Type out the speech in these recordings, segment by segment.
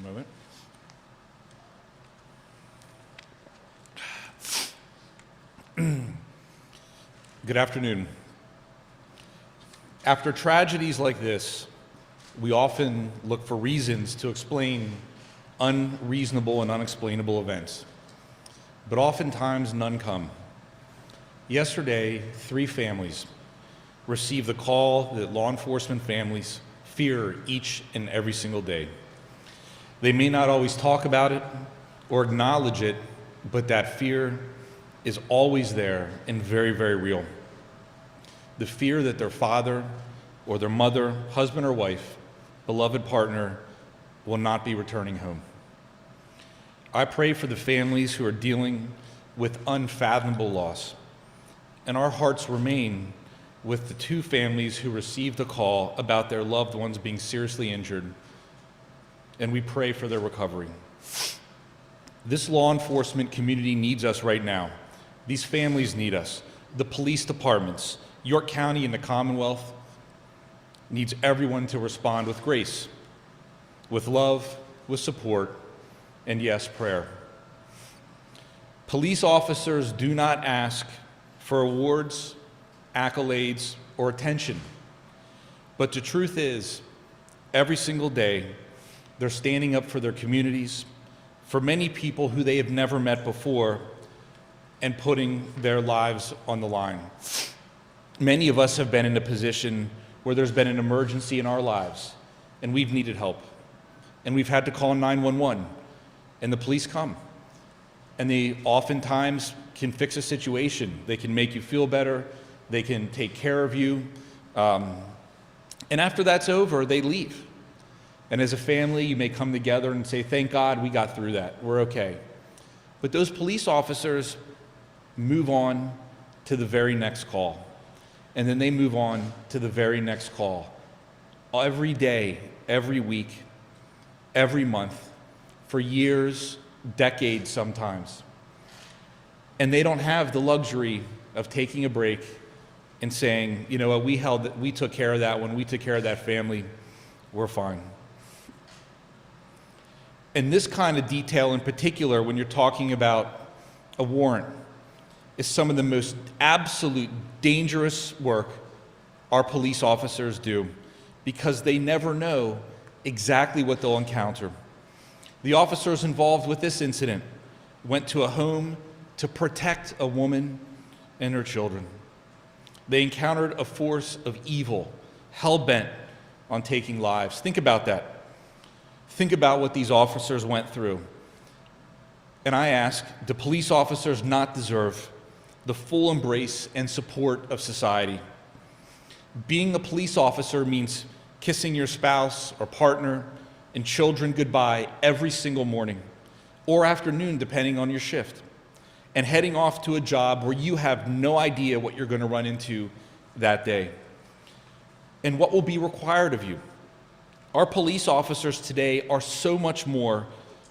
moment. Good afternoon. After tragedies like this, we often look for reasons to explain unreasonable and unexplainable events, but oftentimes none come. Yesterday, 3 families received the call that law enforcement families fear each and every single day. They may not always talk about it or acknowledge it, but that fear is always there and very, very real. The fear that their father or their mother, husband or wife, beloved partner will not be returning home. I pray for the families who are dealing with unfathomable loss, and our hearts remain with the 2 families who received a call about their loved ones being seriously injured, and we pray for their recovery. This law enforcement community needs us right now. These families need us. The police departments, York County and the Commonwealth needs everyone to respond with grace, with love, with support, and yes, prayer. Police officers do not ask for awards, accolades, or attention, but the truth is, every single day, they're standing up for their communities, for many people who they have never met before, and putting their lives on the line. Many of us have been in a position where there's been an emergency in our lives, and we've needed help. And we've had to call 911, and the police come. And they oftentimes can fix a situation. They can make you feel better. They can take care of you. And after that's over, they leave. And as a family, you may come together and say, thank God we got through that. We're okay. But those police officers move on to the very next call. And then they move on to the very next call. Every day, every week, every month, for years, decades sometimes. And they don't have the luxury of taking a break and saying, you know what, we took care of that one, we took care of that family, we're fine. And this kind of detail in particular, when you're talking about a warrant, is some of the most absolute dangerous work our police officers do, because they never know exactly what they'll encounter. The officers involved with this incident went to a home to protect a woman and her children. They encountered a force of evil, hell-bent on taking lives. Think about that. Think about what these officers went through. And I ask, do police officers not deserve the full embrace and support of society? Being a police officer means kissing your spouse or partner and children goodbye every single morning or afternoon, depending on your shift, and heading off to a job where you have no idea what you're going to run into that day and what will be required of you. Our police officers today are so much more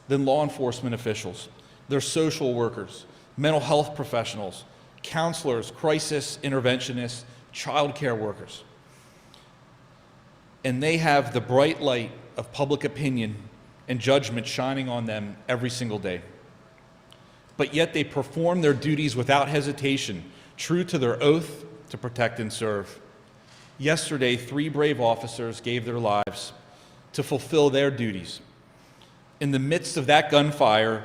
than law enforcement officials. They're social workers, mental health professionals, counselors, crisis interventionists, child care workers. And they have the bright light of public opinion and judgment shining on them every single day. But yet they perform their duties without hesitation, true to their oath to protect and serve. Yesterday, 3 brave officers gave their lives to fulfill their duties. In the midst of that gunfire,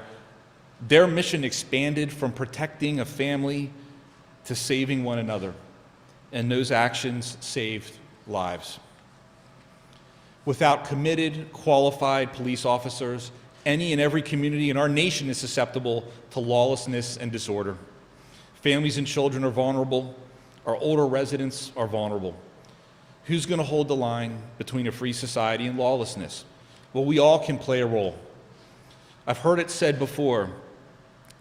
their mission expanded from protecting a family to saving one another, and those actions saved lives. Without committed, qualified police officers, any and every community in our nation is susceptible to lawlessness and disorder. Families and children are vulnerable. Our older residents are vulnerable. Who's going to hold the line between a free society and lawlessness? Well, we all can play a role. I've heard it said before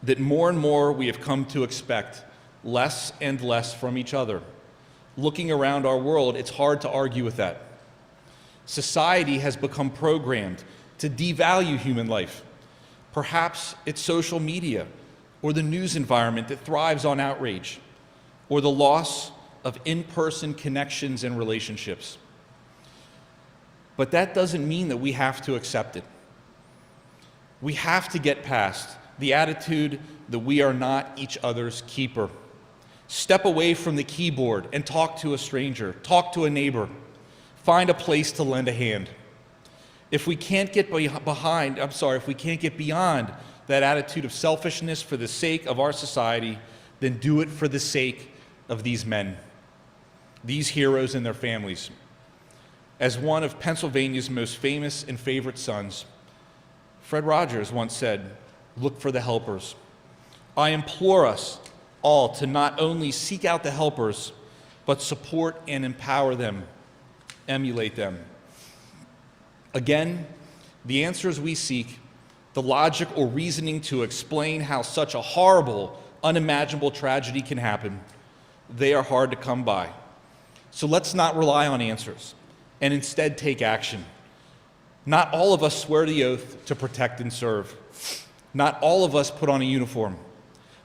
that more and more we have come to expect less and less from each other. Looking around our world, it's hard to argue with that. Society has become programmed to devalue human life. Perhaps it's social media or the news environment that thrives on outrage, or the loss of in-person connections and relationships. But that doesn't mean that we have to accept it. We have to get past the attitude that we are not each other's keeper. Step away from the keyboard and talk to a stranger, talk to a neighbor. Find a place to lend a hand. If we can't get beyond that attitude of selfishness for the sake of our society, then do it for the sake of these men, these heroes and their families. As one of Pennsylvania's most famous and favorite sons, Fred Rogers once said, "Look for the helpers." I implore us all to not only seek out the helpers, but support and empower them, emulate them. Again, the answers we seek, the logic or reasoning to explain how such a horrible, unimaginable tragedy can happen, they are hard to come by. So let's not rely on answers and instead take action. Not all of us swear the oath to protect and serve. Not all of us put on a uniform,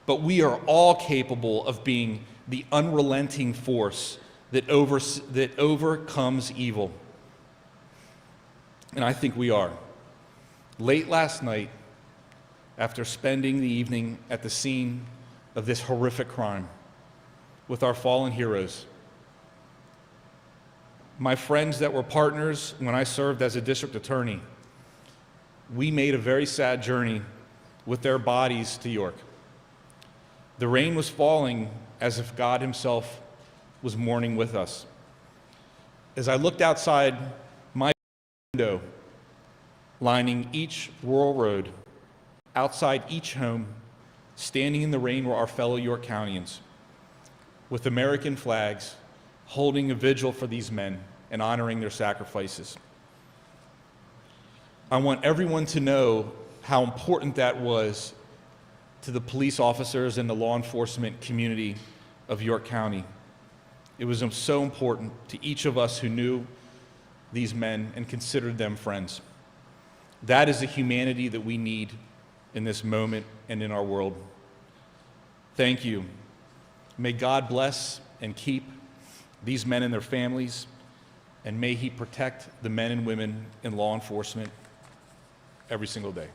but we are all capable of being the unrelenting force that overcomes evil. And I think we are. Late last night, after spending the evening at the scene of this horrific crime with our fallen heroes, my friends that were partners when I served as a district attorney, we made a very sad journey with their bodies to York. The rain was falling as if God himself was mourning with us. As I looked outside my window, lining each rural road, outside each home, standing in the rain were our fellow York Countyans, with American flags, holding a vigil for these men and honoring their sacrifices. I want everyone to know how important that was to the police officers and the law enforcement community of York County. It was so important to each of us who knew these men and considered them friends. That is the humanity that we need in this moment and in our world. Thank you. May God bless and keep these men and their families, and may he protect the men and women in law enforcement every single day.